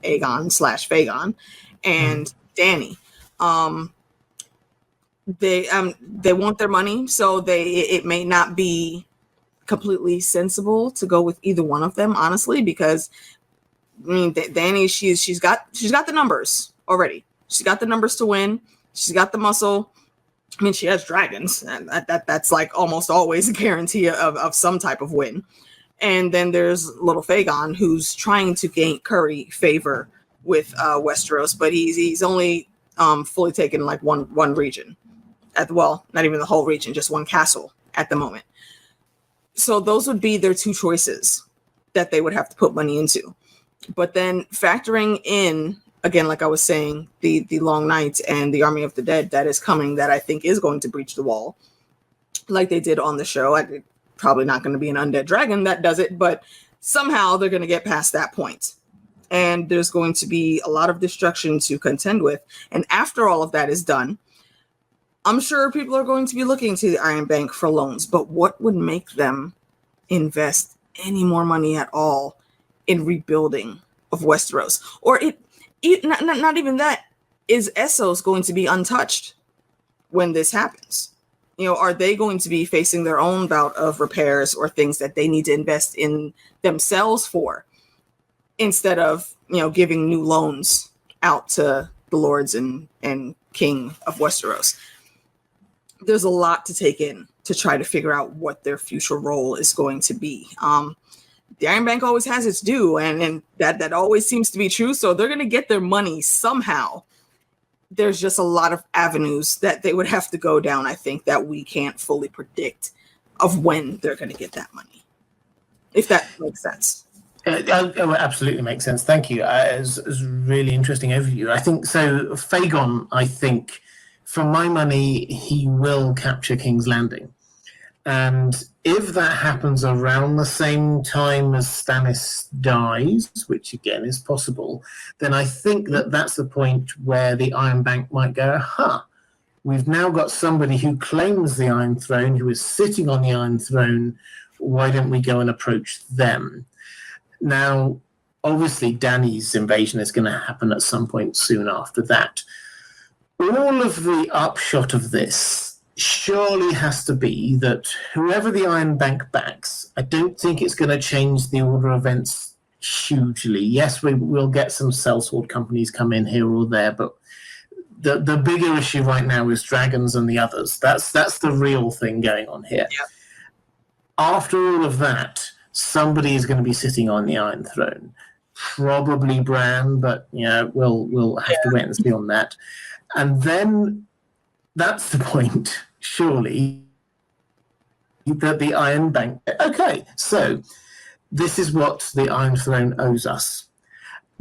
Aegon/Fagon and Dany. They want their money, so it may not be completely sensible to go with either one of them, honestly, because I mean, Dany, she's got the numbers already. She's got the numbers to win. She's got the muscle. I mean, she has dragons. That's like almost always a guarantee of some type of win. And then there's little Fagon, who's trying to curry favor with Westeros, but he's only fully taken like one region not even the whole region, just one castle at the moment. So those would be their two choices that they would have to put money into. But then factoring in, again, like I was saying, the Long Night and the Army of the Dead that is coming, that I think is going to breach the wall, like they did on the show. Probably not going to be an undead dragon that does it, but somehow they're going to get past that point. And there's going to be a lot of destruction to contend with. And after all of that is done, I'm sure people are going to be looking to the Iron Bank for loans. But what would make them invest any more money at all in rebuilding of Westeros? Or not even that. Is Essos going to be untouched when this happens? Are they going to be facing their own bout of repairs or things that they need to invest in themselves for, instead of giving new loans out to the lords and king of Westeros. There's a lot to take in to try to figure out what their future role is going to be. The Iron Bank always has its due, and that always seems to be true. So they're going to get their money somehow. There's just a lot of avenues that they would have to go down, I think, that we can't fully predict of when they're going to get that money, if that makes sense. It absolutely makes sense. Thank you. It's a really interesting overview. I think so. Fagon, I think, for my money, he will capture King's Landing. And if that happens around the same time as Stannis dies, which again is possible, then I think that's the point where the Iron Bank might go, we've now got somebody who claims the Iron Throne, who is sitting on the Iron Throne. Why don't we go and approach them? Now, obviously, Dany's invasion is going to happen at some point soon after that. All of the upshot of this surely has to be that whoever the Iron Bank backs, I don't think it's going to change the order of events hugely. Yes, we'll get some sellsword companies come in here or there, but the bigger issue right now is dragons and the others. That's the real thing going on here. Yeah. After all of that, somebody is going to be sitting on the Iron Throne. Probably Bran, but we'll have to wait and see on that. And then that's the point, surely, that the Iron Bank... Okay, so this is what the Iron Throne owes us.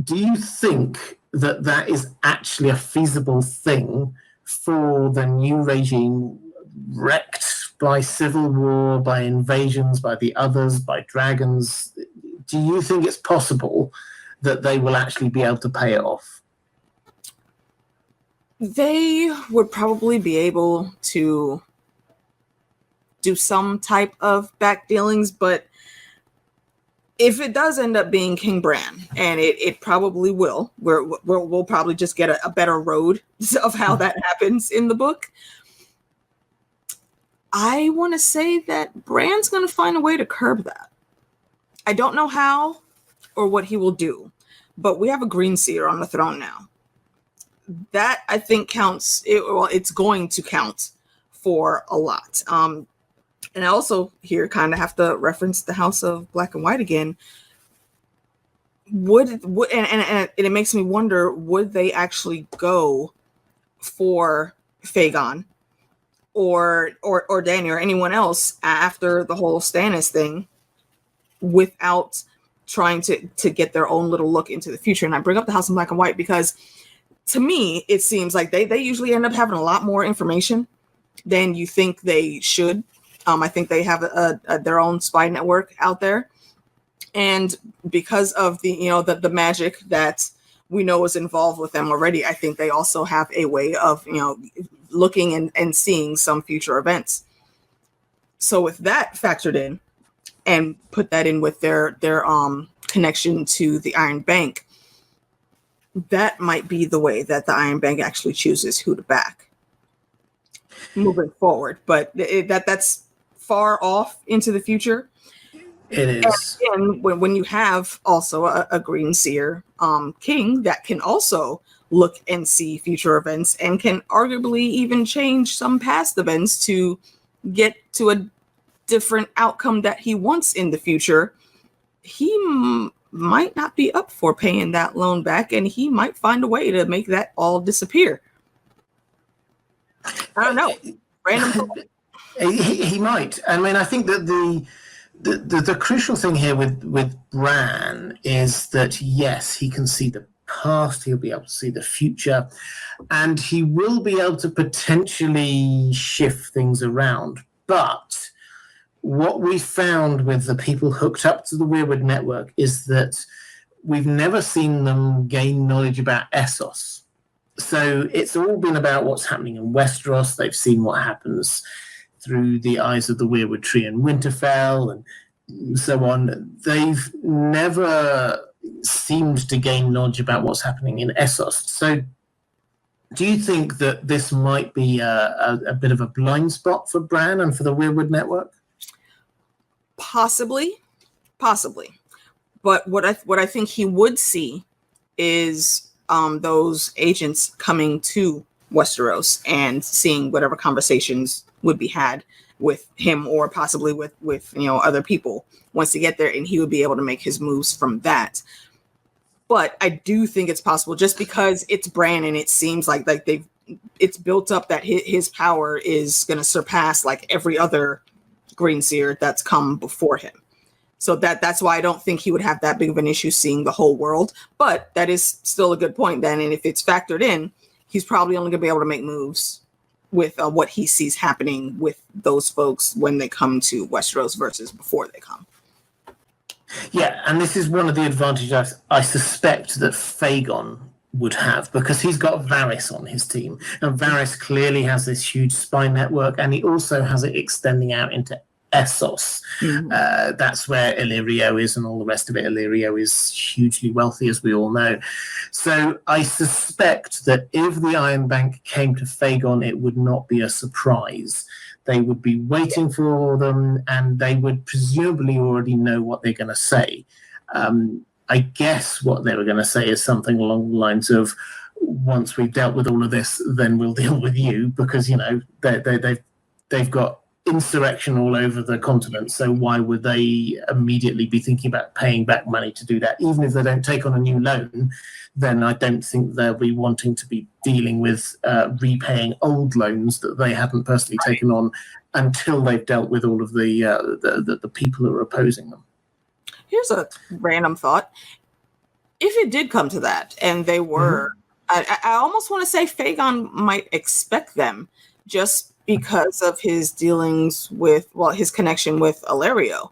Do you think that is actually a feasible thing for the new regime, wrecked by civil war, by invasions, by the others, by dragons? Do you think it's possible that they will actually be able to pay it off? They would probably be able to do some type of back dealings, but if it does end up being King Bran, and it probably will, we'll probably just get a better road of how that happens in the book. I want to say that Bran's going to find a way to curb that. I don't know how or what he will do, but we have a green seer on the throne now. That, I think, counts. It's going to count for a lot. And I also here kind of have to reference the House of Black and White again. And it makes me wonder, would they actually go for Fagon or Dany or anyone else after the whole Stannis thing without trying to get their own little look into the future? And I bring up the House of Black and White because to me, it seems like they usually end up having a lot more information than you think they should. I think they have their own spy network out there. And because of the magic that we know is involved with them already, I think they also have a way of, looking and seeing some future events. So with that factored in and put that in with their connection to the Iron Bank, that might be the way that the Iron Bank actually chooses who to back moving forward. But that's far off into the future. It is. And when you have also a green seer king that can also look and see future events and can arguably even change some past events to get to a different outcome that he wants in the future, he might not be up for paying that loan back, and he might find a way to make that all disappear. I don't know. Random. He might. I mean, I think that the crucial thing here with Bran is that, yes, he can see the past, he'll be able to see the future, and he will be able to potentially shift things around. But what we found with the people hooked up to the Weirwood network is that we've never seen them gain knowledge about Essos. So it's all been about what's happening in Westeros. They've seen what happens through the eyes of the Weirwood tree in Winterfell and so on. They've never seemed to gain knowledge about what's happening in Essos. So do you think that this might be a bit of a blind spot for Bran and for the Weirwood network? Possibly. But what I think he would see is those agents coming to Westeros and seeing whatever conversations would be had with him or possibly with other people once they get there, and he would be able to make his moves from that. But I do think it's possible just because it's Bran and it seems like it's built up that his power is going to surpass like every other Greenseer that's come before him. So that's why I don't think he would have that big of an issue seeing the whole world. But that is still a good point then. And if it's factored in, he's probably only going to be able to make moves with what he sees happening with those folks when they come to Westeros versus before they come. Yeah, and this is one of the advantages I suspect that Fagon would have, because he's got Varys on his team. And Varys clearly has this huge spy network, and he also has it extending out into Essos. Mm-hmm. That's where Illyrio is and all the rest of it. Illyrio is hugely wealthy, as we all know. So I suspect that if the Iron Bank came to Fagon, it would not be a surprise. They would be waiting for them, and they would presumably already know what they're going to say. I guess what they were going to say is something along the lines of, once we've dealt with all of this, then we'll deal with you, because, they've got insurrection all over the continent, so why would they immediately be thinking about paying back money to do that? Even if they don't take on a new loan, then I don't think they'll be wanting to be dealing with repaying old loans that they hadn't personally taken on until they've dealt with all of the people who are opposing them. Here's a random thought. If it did come to that, and they were, I almost want to say Fagon might expect them, just because of his dealings with, his connection with Illyrio.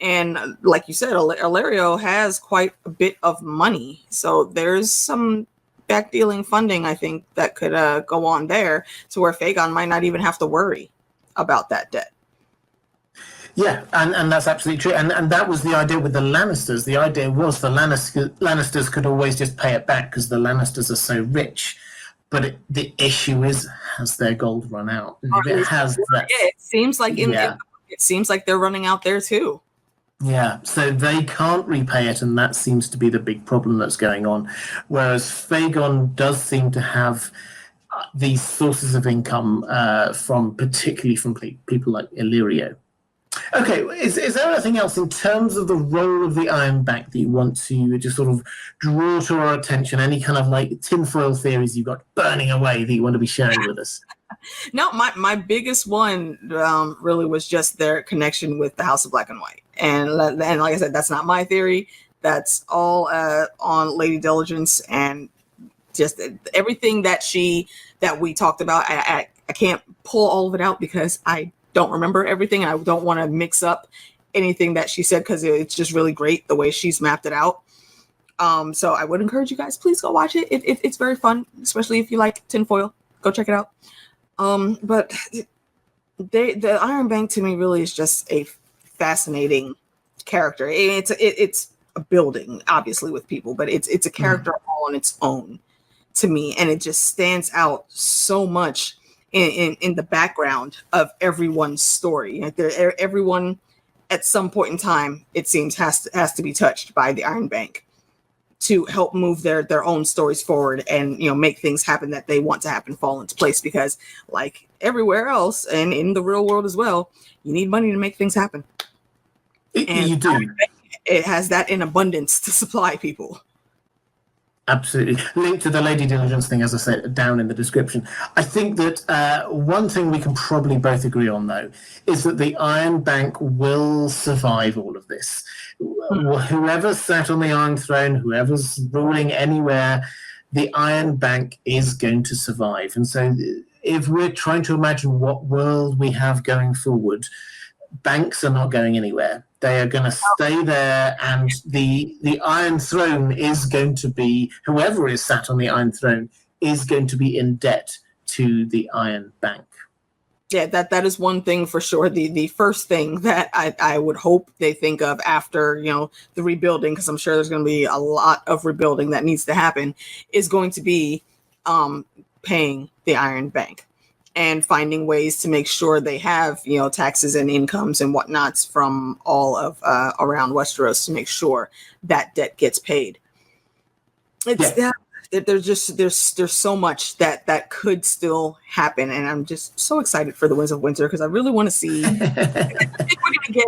And like you said, Illyrio has quite a bit of money. So there's some back-dealing funding, I think, that could go on there to where Fagon might not even have to worry about that debt. Yeah, and that's absolutely true. And that was the idea with the Lannisters. The idea was the Lannisters could always just pay it back because the Lannisters are so rich. But the issue is, has their gold run out? And if it has, it seems like it seems like they're running out there too. Yeah, so they can't repay it, and that seems to be the big problem that's going on. Whereas Fagon does seem to have these sources of income particularly from people like Illyrio. Okay, is there anything else in terms of the role of the Iron Bank that you want to just sort of draw to our attention? Any kind of like tinfoil theories you've got burning away that you want to be sharing with us? No, my biggest one really was just their connection with the House of Black and White. And like I said, that's not my theory. That's all on Lady Diligence, and just everything that we talked about. I can't pull all of it out because I don't remember everything, and I don't want to mix up anything that she said because it's just really great the way she's mapped it out. So I would encourage you guys, please go watch it. It's very fun, especially if you like tinfoil. Go check it out. But the Iron Bank to me really is just a fascinating character. It's a building, obviously, with people, but it's a character all on its own to me, and it just stands out so much in the background of everyone's story. Everyone at some point in time, it seems, has to be touched by the Iron Bank to help move their own stories forward and make things happen that they want to happen fall into place, because like everywhere else and in the real world as well, you need money to make things happen. And you do. It has that in abundance to supply people. Absolutely. Link to the Lady Diligence thing, as I said, down in the description. I think that one thing we can probably both agree on, though, is that the Iron Bank will survive all of this. Whoever's sat on the Iron Throne, whoever's ruling anywhere, the Iron Bank is going to survive. And so if we're trying to imagine what world we have going forward, banks are not going anywhere. They are going to stay there, and the Iron Throne is going to be, whoever is sat on the Iron Throne is going to be in debt to the Iron Bank. Yeah, that is one thing for sure. The first thing that I would hope they think of after, the rebuilding, because I'm sure there's going to be a lot of rebuilding that needs to happen, is going to be paying the Iron Bank and finding ways to make sure they have, taxes and incomes and whatnots from all of around Westeros to make sure that debt gets paid. It's there's so much that could still happen, and I'm just so excited for the Winds of Winter because I really want to see. I think we're going to get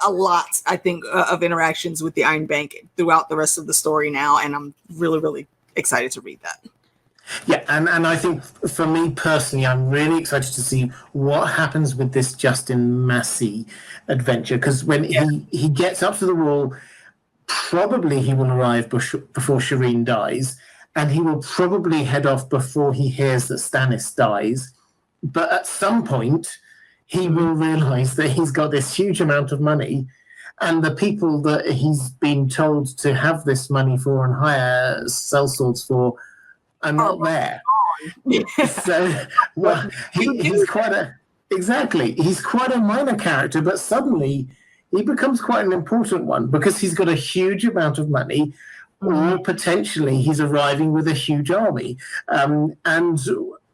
a lot, I think, of interactions with the Iron Bank throughout the rest of the story now, and I'm really, really excited to read that. Yeah, and I think for me personally, I'm really excited to see what happens with this Justin Massey adventure, because when he gets up to the wall, probably he will arrive before Shireen dies. And he will probably head off before he hears that Stannis dies. But at some point, he will realise that he's got this huge amount of money, and the people that he's been told to have this money for and hire sellswords for are not there. So, well, he's quite a... Exactly. He's quite a minor character, but suddenly he becomes quite an important one because he's got a huge amount of money, or potentially he's arriving with a huge army. And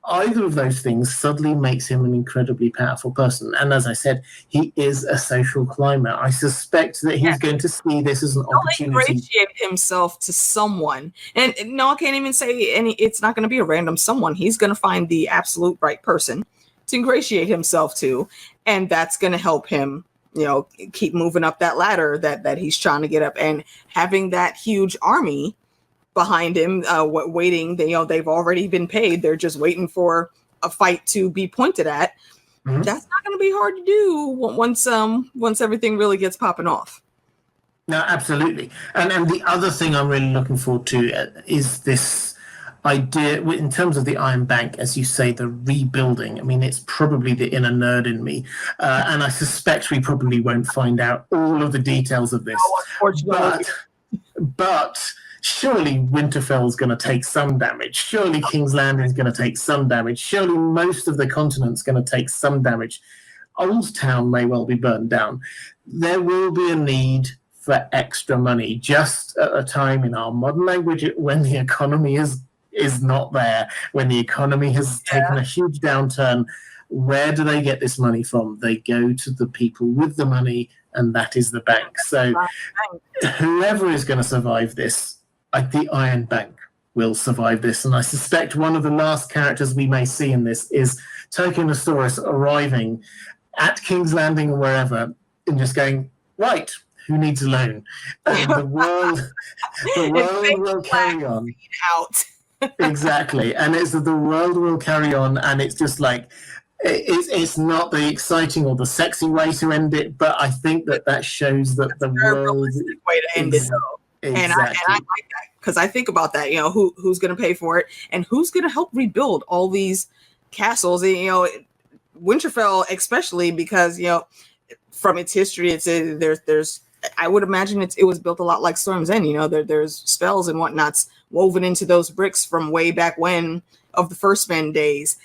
either of those things suddenly makes him an incredibly powerful person. And as I said, he is a social climber. I suspect that he's going to see this as an opportunity. Ingratiate himself to someone. And no, I can't even say it's not going to be a random someone. He's going to find the absolute right person to ingratiate himself to. And that's going to help him, keep moving up that ladder that he's trying to get up, and having that huge army behind him, waiting. They've already been paid. They're just waiting for a fight to be pointed at. Mm-hmm. That's not going to be hard to do once everything really gets popping off. No, absolutely. And the other thing I'm really looking forward to is this idea in terms of the Iron Bank, as you say, the rebuilding. I mean, it's probably the inner nerd in me, and I suspect we probably won't find out all of the details of this. But surely Winterfell's going to take some damage. Surely King's Landing's going to take some damage. Surely most of the continent's going to take some damage. Old Town may well be burned down. There will be a need for extra money, just at a time in our modern language when the economy is not there, when the economy has taken a huge downturn. Where do they get this money from? They go to the people with the money, and that is the bank. So whoever is going to survive this, the Iron Bank will survive this. And I suspect one of the last characters we may see in this is Tycho Nestoris arriving at King's Landing or wherever and just going, right, who needs a loan? And the world will carry on. Exactly. And it's that the world will carry on, and it's just like, it's not the exciting or the sexy way to end it, but I think that shows that the world way to end it, though. Exactly. And I like that, because I think about that, who's going to pay for it and who's going to help rebuild all these castles, Winterfell, especially because, from its history, it's there's I would imagine it was built a lot like Storm's End. There's spells and whatnots woven into those bricks from way back when of the First Men days.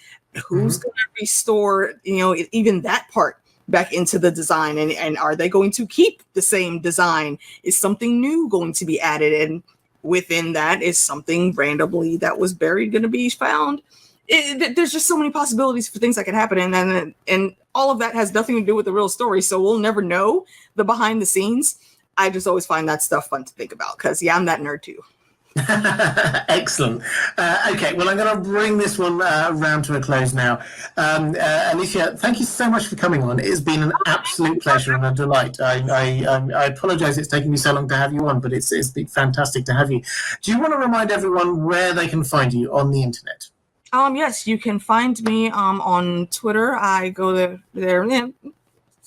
Who's going to restore, even that part back into the design? And are they going to keep the same design? Is something new going to be added? And within that, is something randomly that was buried going to be found? There's just so many possibilities for things that could happen. And all of that has nothing to do with the real story. So we'll never know the behind the scenes. I just always find that stuff fun to think about because, I'm that nerd too. Excellent. Okay, well, I'm going to bring this one round to a close now. Alicia, thank you so much for coming on. It's been an absolute pleasure and a delight. I apologize it's taken me so long to have you on, but it's been fantastic to have you. Do you want to remind everyone where they can find you on the internet? Yes, you can find me on Twitter. I go there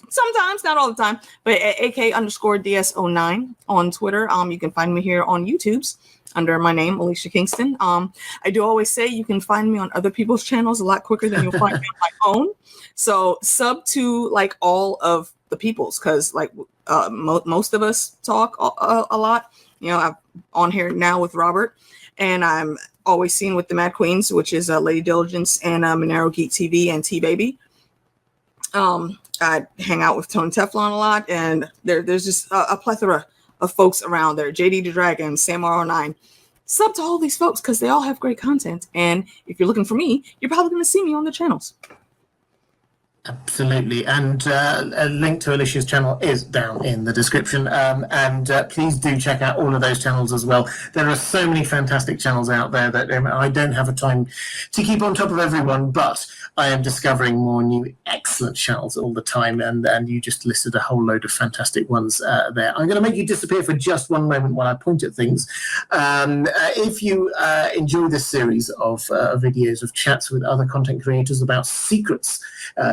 sometimes, not all the time, but AK_DS09 on Twitter. You can find me here on YouTube's under my name, Alicia Kingston. I do always say you can find me on other people's channels a lot quicker than you'll find me on my own. So sub to all of the people's, because most of us talk a lot. I'm on here now with Robert, and I'm always seen with the Mad Queens, which is Lady Diligence and Monero Geek TV and T-Baby. I hang out with Tone Teflon a lot, and there's just a plethora of folks around there. JD the Dragon, Sam R09. Sub to all these folks because they all have great content. And if you're looking for me, you're probably going to see me on the channels. Absolutely, and a link to Alicia's channel is down in the description, and please do check out all of those channels as well. There are so many fantastic channels out there that I don't have a time to keep on top of everyone, but I am discovering more new excellent channels all the time, and you just listed a whole load of fantastic ones there. I'm going to make you disappear for just one moment while I point at things. If you enjoy this series of videos of chats with other content creators about secrets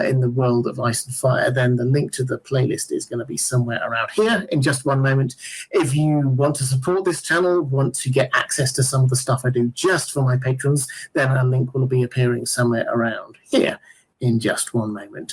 in the world of Ice and Fire, then the link to the playlist is going to be somewhere around here in just one moment. If you want to support this channel, want to get access to some of the stuff I do just for my patrons, then a link will be appearing somewhere around here in just one moment.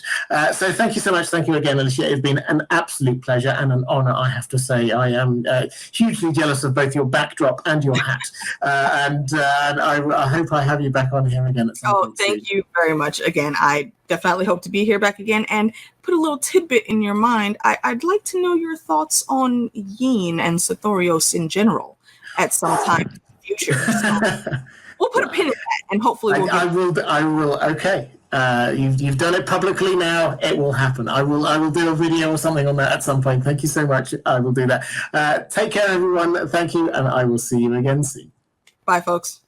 So thank you so much. Thank you again, Alicia. It's been an absolute pleasure and an honor, I have to say. I am hugely jealous of both your backdrop and your hat. And I hope I have you back on here again at some point. Oh, thank you very much. Again, I definitely hope to be here back again. And put a little tidbit in your mind. I'd like to know your thoughts on Yin and Sithorios in general at some time in the future. So we'll put a pin in that, and hopefully I will. Okay. You've done it publicly now. It will happen. I will do a video or something on that at some point. Thank you so much. I will do that. Take care, everyone. Thank you, and I will see you again soon. Bye, folks.